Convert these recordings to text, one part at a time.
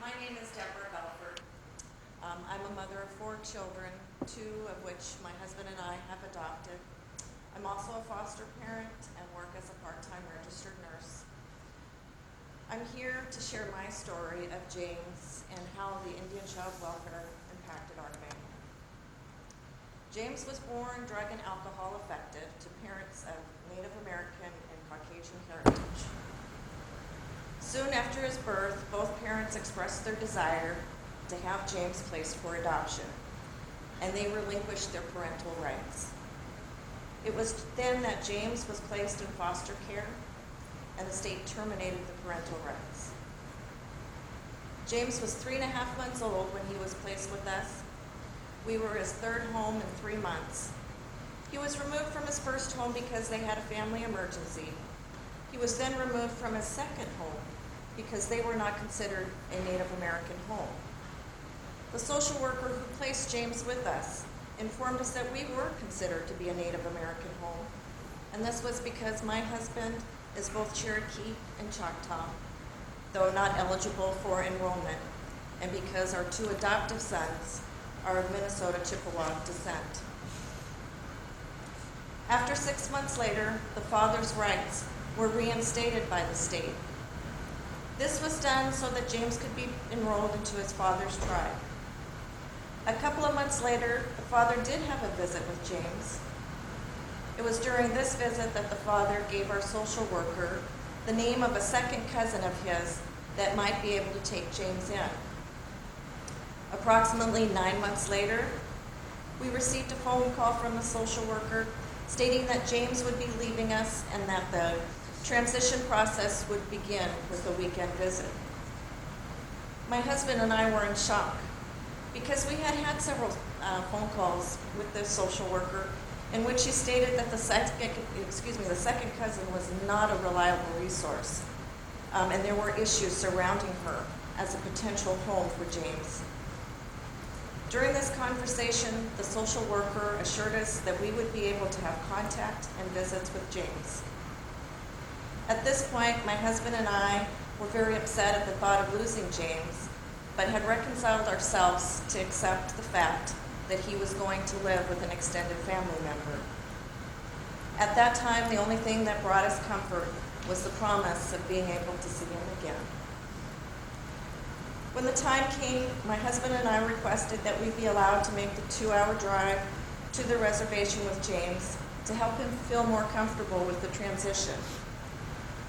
My name is Deborah Belford. I'm a mother of 4 children, 2 of which my husband and I have adopted. I'm also a foster parent and work as a part-time registered nurse. I'm here to share my story of James and how the Indian child welfare impacted our family. James was born drug and alcohol affected to parents of Native American and Caucasian heritage. Soon after his birth, both parents expressed their desire to have James placed for adoption, and they relinquished their parental rights. It was then that James was placed in foster care, and the state terminated the parental rights. James was 3.5 months old when he was placed with us. We were his 3rd home in 3 months. He was removed from his first home because they had a family emergency. He was then removed from his 2nd home because they were not considered a Native American home. The social worker who placed James with us informed us that we were considered to be a Native American home, and this was because my husband is both Cherokee and Choctaw, though not eligible for enrollment, and because our 2 adoptive sons are of Minnesota Chippewa descent. After 6 months later, the father's rights were reinstated by the state. This was done so that James could be enrolled into his father's tribe. A couple of months later, the father did have a visit with James. It was during this visit that the father gave our social worker the name of a 2nd cousin of his that might be able to take James in. Approximately 9 months later, we received a phone call from the social worker stating that James would be leaving us and that the transition process would begin with a weekend visit. My husband and I were in shock because we had had several phone calls with the social worker in which she stated that the second cousin was not a reliable resource, and there were issues surrounding her as a potential home for James. During this conversation, the social worker assured us that we would be able to have contact and visits with James. At this point, my husband and I were very upset at the thought of losing James, but had reconciled ourselves to accept the fact that he was going to live with an extended family member. At that time, the only thing that brought us comfort was the promise of being able to see him again. When the time came, my husband and I requested that we be allowed to make the 2-hour drive to the reservation with James to help him feel more comfortable with the transition.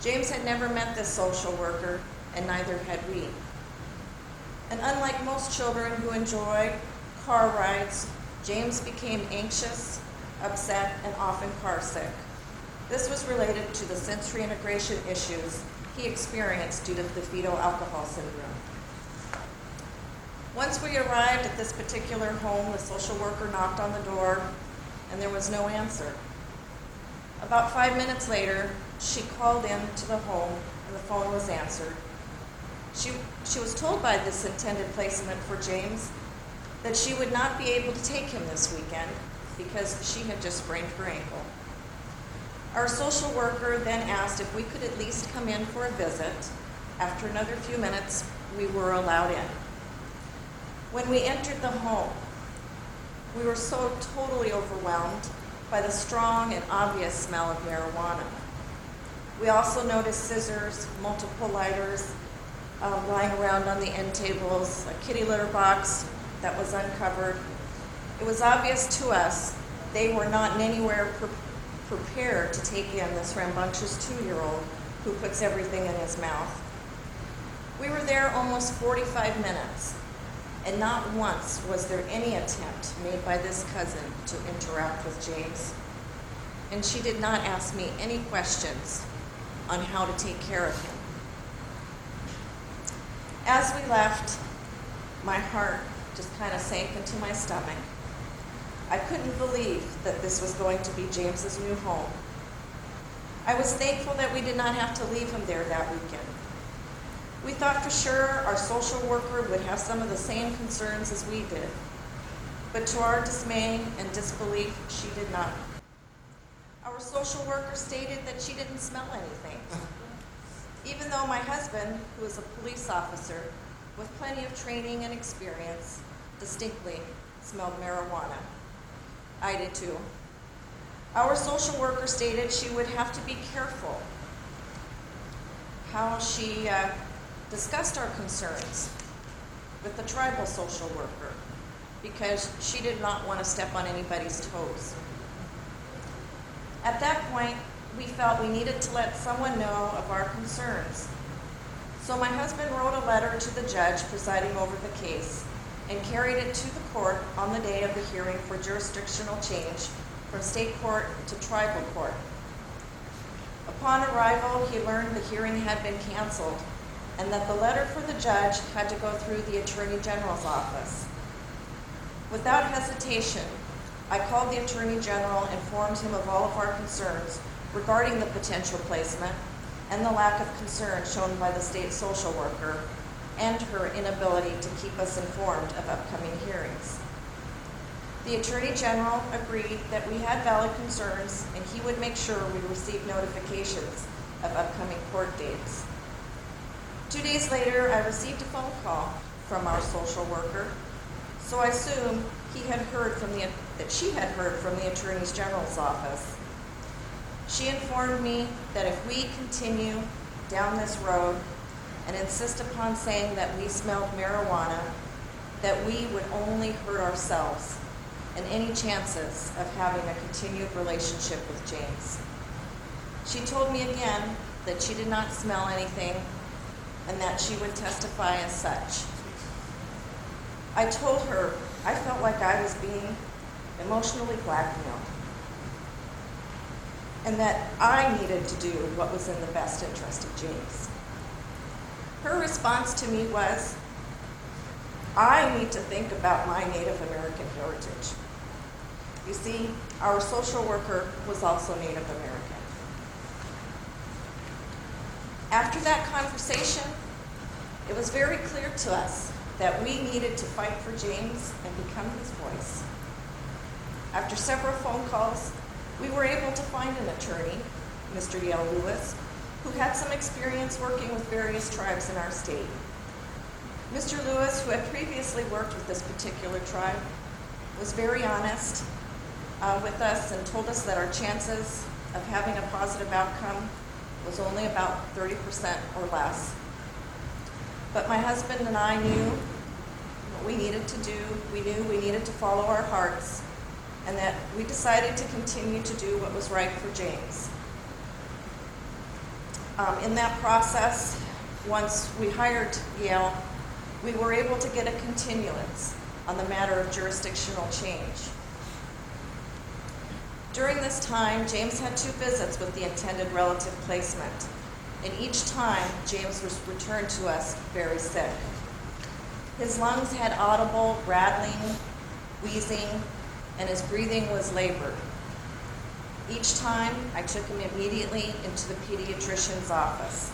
James had never met this social worker, and neither had we. And unlike most children who enjoy car rides, James became anxious, upset, and often car sick. This was related to the sensory integration issues he experienced due to the fetal alcohol syndrome. Once we arrived at this particular home, the social worker knocked on the door, and there was no answer. About 5 minutes later, she called in to the home, and the phone was answered. She was told by this intended placement for James that she would not be able to take him this weekend because she had just sprained her ankle. Our social worker then asked if we could at least come in for a visit. After another few minutes, we were allowed in. When we entered the home, we were so totally overwhelmed by the strong and obvious smell of marijuana. We also noticed scissors, multiple lighters lying around on the end tables, a kitty litter box that was uncovered. It was obvious to us they were not in anywhere prepared to take in this rambunctious 2-year-old who puts everything in his mouth. We were there almost 45 minutes, and not once was there any attempt made by this cousin to interact with James. And she did not ask me any questions on how to take care of him. As we left, my heart just kind of sank into my stomach. I couldn't believe that this was going to be James's new home. I was thankful that we did not have to leave him there that weekend. We thought for sure our social worker would have some of the same concerns as we did, but to our dismay and disbelief, she did not. Our social worker stated that she didn't smell anything, even though my husband, who is a police officer, with plenty of training and experience, distinctly smelled marijuana. I did too. Our social worker stated she would have to be careful how she discussed our concerns with the tribal social worker because she did not want to step on anybody's toes. At that point, we felt we needed to let someone know of our concerns. So my husband wrote a letter to the judge presiding over the case and carried it to the court on the day of the hearing for jurisdictional change from state court to tribal court. Upon arrival, he learned the hearing had been canceled and that the letter for the judge had to go through the Attorney General's office. Without hesitation, I called the Attorney General and informed him of all of our concerns regarding the potential placement and the lack of concern shown by the state social worker and her inability to keep us informed of upcoming hearings. The Attorney General agreed that we had valid concerns and he would make sure we received notifications of upcoming court dates. 2 days later, I received a phone call from our social worker, so I assumed that she had heard from the Attorney General's office. She informed me that if we continue down this road and insist upon saying that we smelled marijuana, that we would only hurt ourselves and any chances of having a continued relationship with James. She told me again that she did not smell anything and that she would testify as such. I told her I felt like I was being emotionally blackmailed and that I needed to do what was in the best interest of James. Her response to me was, I need to think about my Native American heritage. You see, our social worker was also Native American. After that conversation, it was very clear to us that we needed to fight for James and become his voice. After several phone calls, we were able to find an attorney, Mr. Yale Lewis, who had some experience working with various tribes in our state. Mr. Lewis, who had previously worked with this particular tribe, was very honest with us and told us that our chances of having a positive outcome was only about 30% or less. But my husband and I knew what we needed to do. We knew we needed to follow our hearts, and that we decided to continue to do what was right for James. In that process, once we hired Yale, we were able to get a continuance on the matter of jurisdictional change. During this time, James had 2 visits with the intended relative placement, and each time, James was returned to us very sick. His lungs had audible rattling, wheezing, and his breathing was labored. Each time, I took him immediately into the pediatrician's office,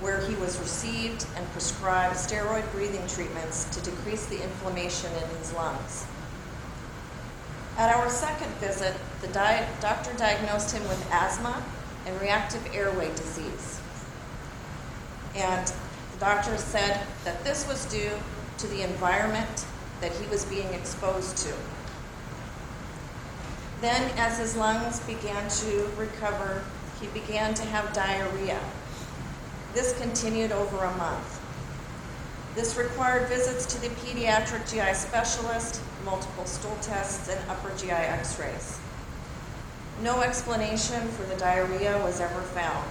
where he was received and prescribed steroid breathing treatments to decrease the inflammation in his lungs. At our second visit, the doctor diagnosed him with asthma and reactive airway disease. And the doctor said that this was due to the environment that he was being exposed to. Then, as his lungs began to recover, he began to have diarrhea. This continued over a month. This required visits to the pediatric GI specialist, multiple stool tests, and upper GI x-rays. No explanation for the diarrhea was ever found.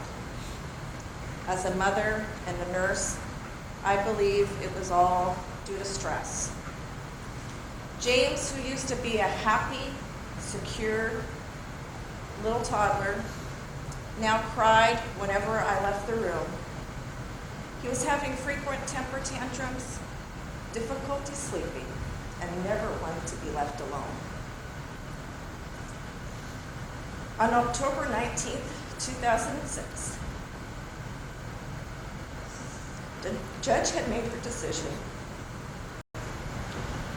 As a mother and a nurse, I believe it was all due to stress. James, who used to be a happy, secure little toddler, now cried whenever I left the room. He was having frequent temper tantrums, difficulty sleeping, and never wanted to be left alone. On October 19th, 2006, the judge had made her decision.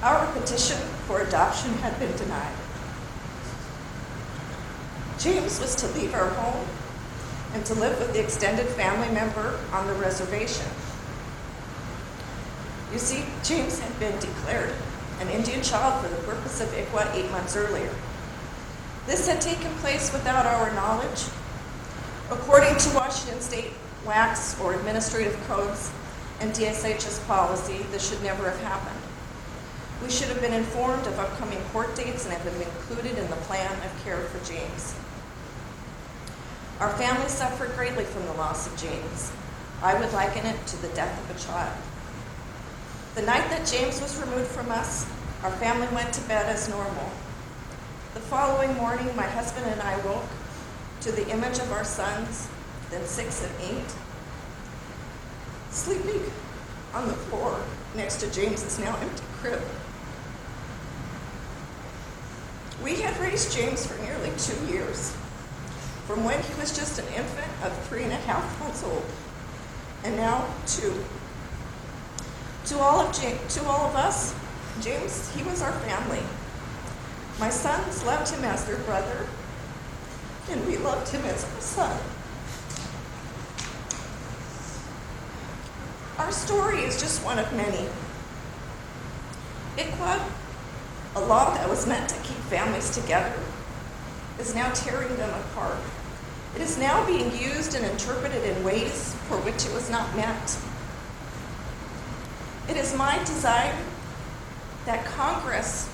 Our petition for adoption had been denied. James was to leave our home and to live with the extended family member on the reservation. You see, James had been declared an Indian child for the purpose of ICWA 8 months earlier. This had taken place without our knowledge. According to Washington State WACs, or administrative codes, and DSHS policy, this should never have happened. We should have been informed of upcoming court dates and have been included in the plan of care for James. Our family suffered greatly from the loss of James. I would liken it to the death of a child. The night that James was removed from us, our family went to bed as normal. The following morning, my husband and I woke to the image of our sons, then 6 and 8, sleeping on the floor next to James's now empty crib. We had raised James for nearly 2 years, from when he was just an infant of 3.5 months old, and now 2. To all of us, James, he was our family. My sons loved him as their brother, and we loved him as our son. Our story is just one of many. ICWA, a law that was meant to keep families together, is now tearing them apart. It is now being used and interpreted in ways for which it was not meant. It is my desire that Congress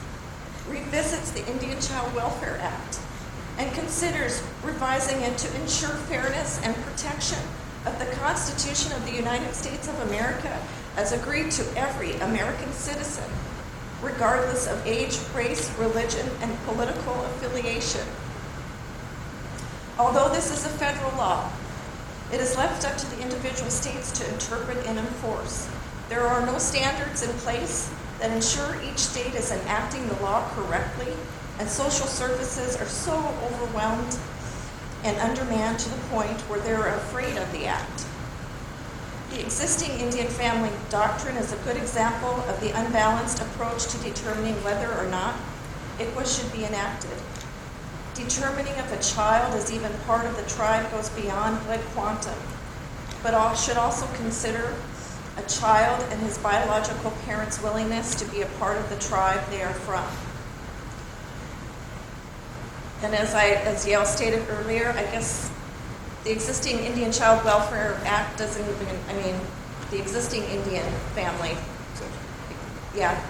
revisits the Indian Child Welfare Act and considers revising it to ensure fairness and protection of the Constitution of the United States of America as agreed to every American citizen, regardless of age, race, religion, and political affiliation. Although this is a federal law, it is left up to the individual states to interpret and enforce. There are no standards in place that ensure each state is enacting the law correctly, and social services are so overwhelmed and undermanned to the point where they're afraid of the act. The existing Indian family doctrine is a good example of the unbalanced approach to determining whether or not ICWA should be enacted. Determining if a child is even part of the tribe goes beyond blood quantum, but should also consider a child and his biological parents' willingness to be a part of the tribe they are from. And as Yale stated earlier, I guess the existing Indian Child Welfare Act doesn't even, the existing Indian family,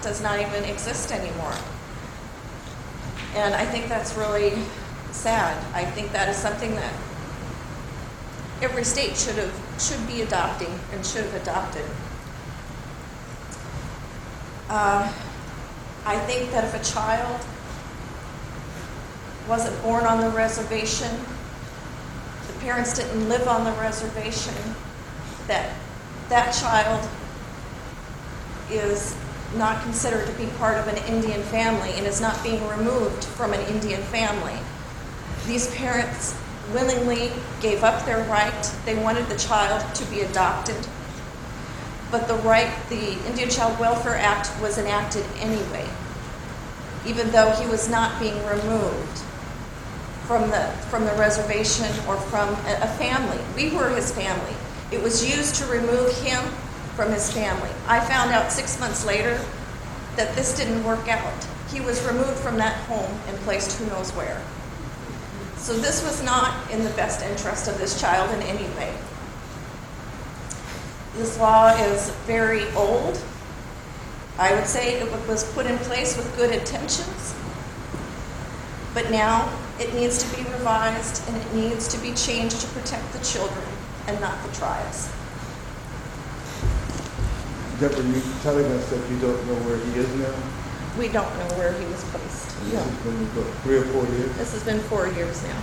does not even exist anymore. And I think that's really sad. I think that is something that every state should be adopting and should have adopted. I think that if a child wasn't born on the reservation, the parents didn't live on the reservation, that child is not considered to be part of an Indian family and is not being removed from an Indian family. These parents willingly gave up their right. They wanted the child to be adopted. But the Indian Child Welfare Act was enacted anyway, even though he was not being removed from the reservation or from a family. We were his family. It was used to remove him from his family. I found out 6 months later that this didn't work out. He was removed from that home and placed who knows where. So this was not in the best interest of this child in any way. This law is very old. I would say it was put in place with good intentions, but now it needs to be revised and it needs to be changed to protect the children and not the tribes. Deborah, you're telling us that you don't know where he is now? We don't know where he was placed. This has been about 3 or 4 years? This has been 4 years now.